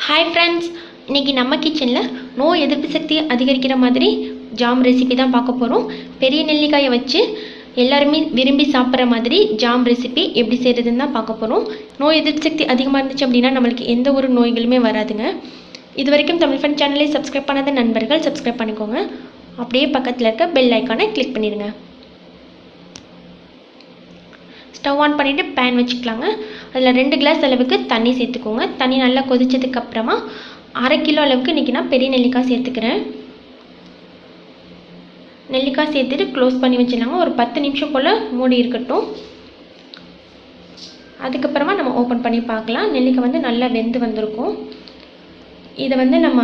Hi friends, இன்றைக்கி நம்ம கிச்சனில் நோய் எதிர்ப்பு சக்தி அதிகரிக்கிற மாதிரி ஜாம் ரெசிபி தான் பார்க்க போகிறோம். பெரிய நெல்லிக்காயை வச்சு எல்லாருமே விரும்பி சாப்பிட்ற மாதிரி ஜாம் ரெசிபி எப்படி செய்கிறதுன்னு தான் பார்க்க போகிறோம். நோய் எதிர்ப்பு சக்தி அதிகமாக இருந்துச்சு அப்படின்னா நம்மளுக்கு எந்த ஒரு நோய்களுமே வராதுங்க. இது வரைக்கும் தமிழ் ஃபன் சேனலை சப்ஸ்கிரைப் பண்ணாத நண்பர்கள் சப்ஸ்கிரைப் பண்ணிக்கோங்க. அப்படியே பக்கத்தில் இருக்க பெல் ஐக்கானை கிளிக் பண்ணிடுங்க. ஸ்டவ் ஆன் பண்ணிவிட்டு பேன் வச்சுக்கலாங்க. அதில் 2 கிளாஸ் அளவுக்கு தண்ணி சேர்த்துக்கோங்க. தண்ணி நல்லா கொதிச்சதுக்கப்புறமா 1/2 கிலோ அளவுக்கு இன்றைக்கி நான் பெரிய நெல்லிக்காய் சேர்த்துக்கிறேன். நெல்லிக்காய் சேர்த்துட்டு க்ளோஸ் பண்ணி வச்சிடலாங்க. ஒரு 10 நிமிஷம் போல் மூடி இருக்கட்டும். அதுக்கப்புறமா நம்ம ஓப்பன் பண்ணி பார்க்கலாம். நெல்லிக்காய் நல்லா வெந்து வந்திருக்கும். இதை நம்ம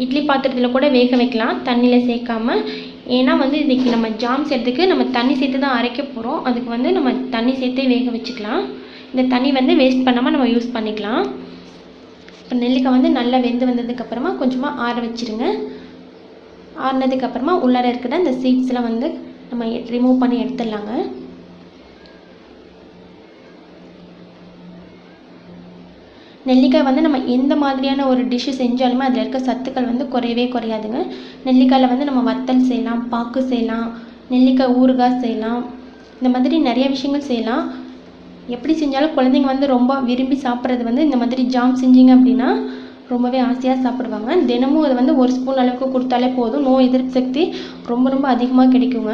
இட்லி பாத்திரத்தில் கூட வேக வைக்கலாம், தண்ணியில் சேர்க்காம. ஏன்னா இன்றைக்கி நம்ம ஜாம் செய்கிறதுக்கு நம்ம தண்ணி சேர்த்து தான் அரைக்க போகிறோம். அதுக்கு நம்ம தண்ணி சேர்த்தே வேக வச்சுக்கலாம். இந்த தண்ணி வேஸ்ட் பண்ணாமல் நம்ம யூஸ் பண்ணிக்கலாம். இப்போ நெல்லிக்காய் நல்லா வெந்து வந்ததுக்கப்புறமா கொஞ்சமாக ஆற வச்சுருங்க. ஆறினதுக்கப்புறமா உள்ளார இருக்கிற இந்த சீட்ஸ்லாம் நம்ம ரிமூவ் பண்ணி எடுத்துடலாங்க. நெல்லிக்காய் நம்ம எந்த மாதிரியான ஒரு டிஷ்ஷு செஞ்சாலுமே அதில் இருக்க சத்துக்கள் குறையவே குறையாதுங்க. நெல்லிக்காயில் நம்ம வத்தல் செய்யலாம், பாக்கு செய்யலாம், நெல்லிக்காய் ஊறுகாய் செய்யலாம், இந்த மாதிரி நிறைய விஷயங்கள் செய்யலாம். எப்படி செஞ்சாலும் குழந்தைங்க ரொம்ப விரும்பி சாப்பிட்றது இந்த மாதிரி ஜாம் செஞ்சிங்க அப்படின்னா ரொம்பவே ஆசையாக சாப்பிடுவாங்க. தினமும் அதை 1 ஸ்பூன் அளவுக்கு கொடுத்தாலே போதும். நோய் எதிர்ப்பு சக்தி ரொம்ப ரொம்ப அதிகமாக கிடைக்குங்க.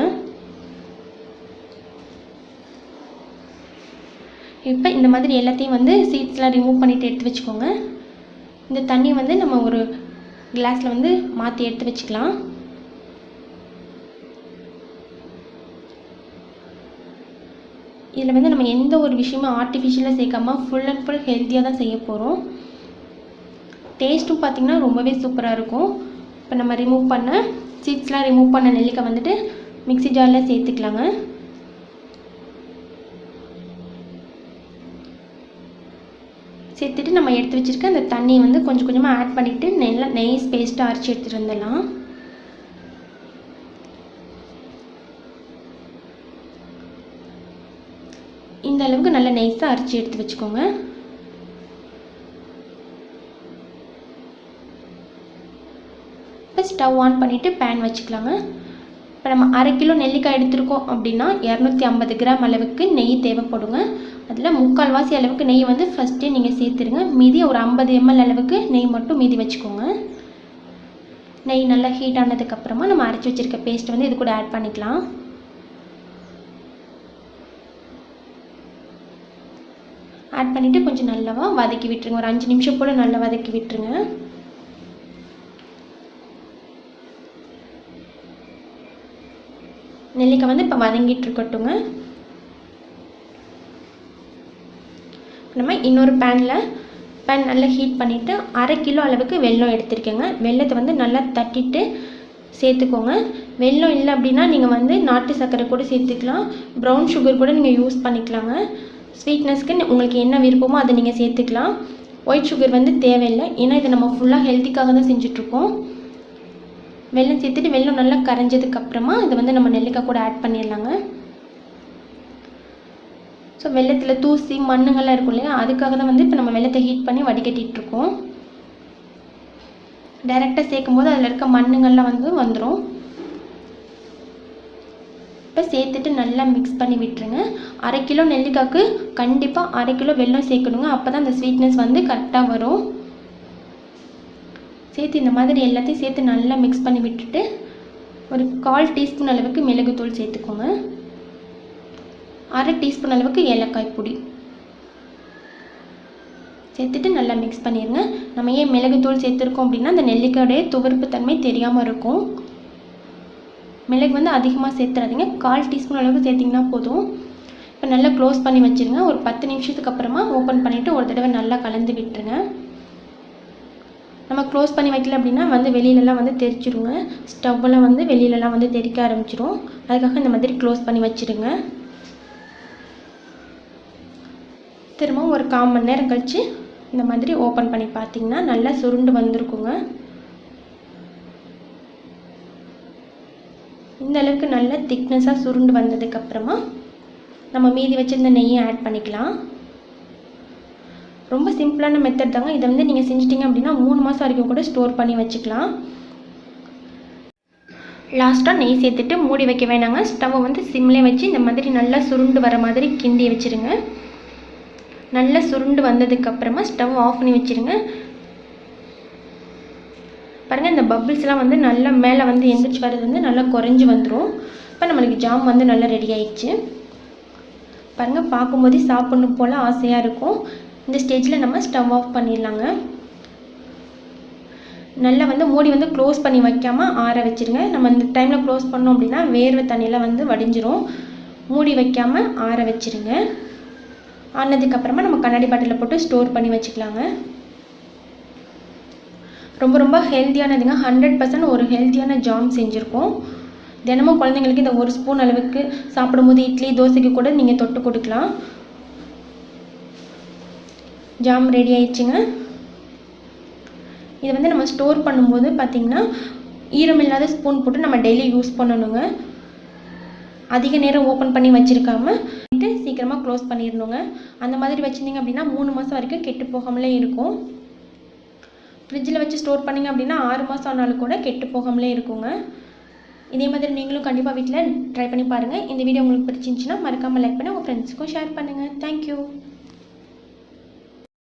இப்போ இந்த மாதிரி எல்லாத்தையும் சீட்ஸ்லாம் ரிமூவ் பண்ணிவிட்டு எடுத்து வச்சுக்கோங்க. இந்த தண்ணி நம்ம ஒரு கிளாஸில் மாற்றி எடுத்து வச்சுக்கலாம். இதில் நம்ம எந்த ஒரு விஷயமும் ஆர்டிஃபிஷியலாக சேர்க்காமல் ஃபுல் அண்ட் ஃபுல் ஹெல்த்தியாக தான் செய்ய போகிறோம். டேஸ்ட்டும் பார்த்திங்கன்னா ரொம்பவே சூப்பராக இருக்கும். இப்போ நம்ம ரிமூவ் பண்ண சீட்ஸ்லாம் ரிமூவ் பண்ண நெல்லிக்காய் மிக்ஸி ஜாரில் சேர்த்துக்கலாங்க. சேர்த்துட்டு நம்ம எடுத்து வச்சுருக்க அந்த தண்ணி கொஞ்சம் கொஞ்சமாக ஆட் பண்ணிவிட்டு நல்லா நைஸ் பேஸ்ட்டாக அரைச்சி எடுத்துகிட்டு வந்துடலாம். இந்த அளவுக்கு நல்லா நைஸாக அரைச்சி எடுத்து வச்சுக்கோங்க. இப்போ ஸ்டவ் ஆன் பண்ணிவிட்டு பேன் வச்சுக்கலாங்க. இப்போ நம்ம 1/2 கிலோ நெல்லிக்காய் எடுத்துருக்கோம் அப்படின்னா 250 கிராம் அளவுக்கு நெய் தேவைப்படுங்க. அதில் 3/4 அளவுக்கு நெய் ஃபஸ்ட்டே நீங்கள் சேர்த்துருங்க. மீதி ஒரு 50 ml அளவுக்கு நெய் மட்டும் மீதி வச்சுக்கோங்க. நெய் நல்லா ஹீட் ஆனதுக்கப்புறமா நம்ம அரைச்சி வச்சுருக்க பேஸ்ட் இது கூட ஆட் பண்ணிக்கலாம். ஆட் பண்ணிவிட்டு கொஞ்சம் நல்லாவா வதக்கி விட்டுருங்க. ஒரு 5 நிமிஷம் போல் நல்லா வதக்கி விட்டுருங்க. நெல்லிக்காய் இப்போ வதங்கிட்டு இருக்கட்டுங்க. நம்ம இன்னொரு பேன் நல்லா ஹீட் பண்ணிவிட்டு 1/2 கிலோ அளவுக்கு வெல்லம் எடுத்துருக்கேங்க. வெல்லத்தை நல்லா தட்டிட்டு சேர்த்துக்கோங்க. வெல்லம் இல்லை அப்படின்னா நீங்கள் நாட்டு சர்க்கரை கூட சேர்த்துக்கலாம், ப்ரௌன் சுகர் கூட நீங்கள் யூஸ் பண்ணிக்கலாங்க. ஸ்வீட்னஸ்க்கு உங்களுக்கு என்ன விருப்பமோ அதை நீங்கள் சேர்த்துக்கலாம். ஒயிட் சுகர் தேவையில்லை, ஏன்னா இதை நம்ம ஃபுல்லாக ஹெல்த்திக்காக தான் செஞ்சிட்ருக்கோம். வெல்லம் சேர்த்துட்டு வெல்லம் நல்லா கரைஞ்சதுக்கப்புறமா இதை நம்ம நெல்லிக்காய் கூட ஆட் பண்ணிடலாங்க. ஸோ வெல்லத்தில் தூசி மண்ணுங்கள்லாம் இருக்கும் இல்லையா, அதுக்காக தான் இப்போ நம்ம வெல்லத்தை ஹீட் பண்ணி வடிகட்டிகிட்ருக்கோம். டைரெக்டாக சேர்க்கும் போது அதில் இருக்க மண்ணுங்கள்லாம் வந்துடும். இப்போ சேர்த்துட்டு நல்லா மிக்ஸ் பண்ணி விட்டுருங்க. 1/2 கிலோ நெல்லிக்காய்க்கு கண்டிப்பாக 1/2 கிலோ வெல்லம் சேர்க்கணுங்க. அப்போ தான் அந்த ஸ்வீட்னஸ் கரெக்டாக வரும். சேர்த்து இந்த மாதிரி எல்லாத்தையும் சேர்த்து நல்லா மிக்ஸ் பண்ணி விட்டுட்டு ஒரு 1/4 டீஸ்பூன் அளவுக்கு மிளகுத்தூள் சேர்த்துக்கோங்க. 1/2 டீஸ்பூன் அளவுக்கு ஏலக்காய் பொடி சேர்த்துட்டு நல்லா மிக்ஸ் பண்ணிடுங்க. நம்ம ஏன் மிளகுத்தூள் சேர்த்துருக்கோம் அப்படின்னா அந்த நெல்லிக்காயோடைய துவர்ப்பு தன்மை தெரியாமல் இருக்கும். மிளகு அதிகமாக சேர்த்துறாதீங்க, 1/4 டீஸ்பூன் அளவுக்கு சேர்த்திங்கன்னா போதும். இப்போ நல்லா க்ளோஸ் பண்ணி வச்சுருங்க. ஒரு 10 நிமிஷத்துக்கு அப்புறமா ஓப்பன் பண்ணிவிட்டு ஒரு தடவை நல்லா கலந்து விட்டுருங்க. நம்ம க்ளோஸ் பண்ணி வைக்கல அப்படின்னா வெளியிலலாம் தெரிச்சிருங்க. ஸ்டவ்வெல்லாம் வெளியிலலாம் தெரிக்க ஆரம்பிச்சிடும். அதுக்காக இந்த மாதிரி க்ளோஸ் பண்ணி வச்சுருங்க. திரும்பவும் ஒரு 1/4 மணி நேரம் கழித்து இந்த மாதிரி ஓப்பன் பண்ணி பார்த்திங்கன்னா நல்லா சுருண்டு வந்திருக்குங்க. இந்த அளவுக்கு நல்லா திக்னஸாக சுருண்டு வந்ததுக்கப்புறமா நம்ம மீதி வச்சுருந்த நெய்யை ஆட் பண்ணிக்கலாம். ரொம்ப சிம்பிளான மெத்தட் தாங்க. இதை வந்து நீங்கள் செஞ்சிட்டிங்க அப்படின்னா 3 மாதம் வரைக்கும் கூட ஸ்டோர் பண்ணி வச்சுக்கலாம். லாஸ்ட்டாக நெய் சேர்த்துட்டு மூடி வைக்க வேணாங்க. ஸ்டவ்வை வந்து சிம்லே வச்சு இந்த மாதிரி நல்லா சுருண்டு வர மாதிரி கிண்டி வச்சுருங்க. நல்லா சுருண்டு வந்ததுக்கப்புறமா ஸ்டவ் ஆஃப் பண்ணி வச்சுருங்க. பாருங்கள், இந்த பபிள்ஸ்லாம் வந்து நல்லா மேலே வந்து எந்திரிச்சு வர்றது வந்து நல்லா குறைஞ்சி வந்துடும். இப்போ நம்மளுக்கு ஜாம் வந்து நல்லா ரெடி ஆயிடுச்சு. பாருங்கள், பார்க்கும்போதே சாப்பிட்ணும் போல் ஆசையாக இருக்கும். இந்த ஸ்டேஜில் நம்ம ஸ்டவ் ஆஃப் பண்ணிடலாங்க. நல்லா வந்து மூடி வந்து க்ளோஸ் பண்ணி வைக்காமல் ஆற வச்சுருங்க. நம்ம இந்த டைமில் க்ளோஸ் பண்ணோம் அப்படின்னா வேர்வை தண்ணியெலாம் வந்து வடிஞ்சிரும். மூடி வைக்காமல் ஆற வச்சுருங்க. ஆனதுக்கப்புறமா நம்ம கண்ணாடி பாட்டிலில் போட்டு ஸ்டோர் பண்ணி வச்சுக்கலாங்க. ரொம்ப ரொம்ப ஹெல்த்தியானதுங்க. 100% ஒரு ஹெல்த்தியான ஜாம் செஞ்சுருக்கோம். தினமும் குழந்தைங்களுக்கு இந்த 1 ஸ்பூன் அளவுக்கு சாப்பிடும்போது இட்லி தோசைக்கு கூட நீங்கள் தொட்டு கொடுக்கலாம். ஜாம் ரெடி ஆயிடுச்சுங்க. இதை வந்து நம்ம ஸ்டோர் பண்ணும்போது பார்த்திங்கன்னா ஈரமில்லாத ஸ்பூன் போட்டு நம்ம டெய்லி யூஸ் பண்ணணுங்க. அதிக நேரம் ஓப்பன் பண்ணி வச்சுருக்காம சீக்கிரமாக க்ளோஸ் பண்ணிடணுங்க. அந்த மாதிரி வச்சுருந்தீங்க அப்படின்னா 3 மாதம் வரைக்கும் கெட்டு போகாமலே இருக்கும். ஃப்ரிட்ஜில் வச்சு ஸ்டோர் பண்ணிங்க அப்படின்னா 6 மாதம் ஆனாலும் கூட கெட்டு போகாமலே இருக்குங்க. இதே மாதிரி நீங்களும் கண்டிப்பாக வீட்டில் ட்ரை பண்ணி பாருங்கள். இந்த வீடியோ உங்களுக்கு பிடிச்சிருந்துச்சுன்னா மறக்காமல் லைக் பண்ணி உங்கள் ஃப்ரெண்ட்ஸுக்கும் ஷேர் பண்ணுங்கள். தேங்க்யூ.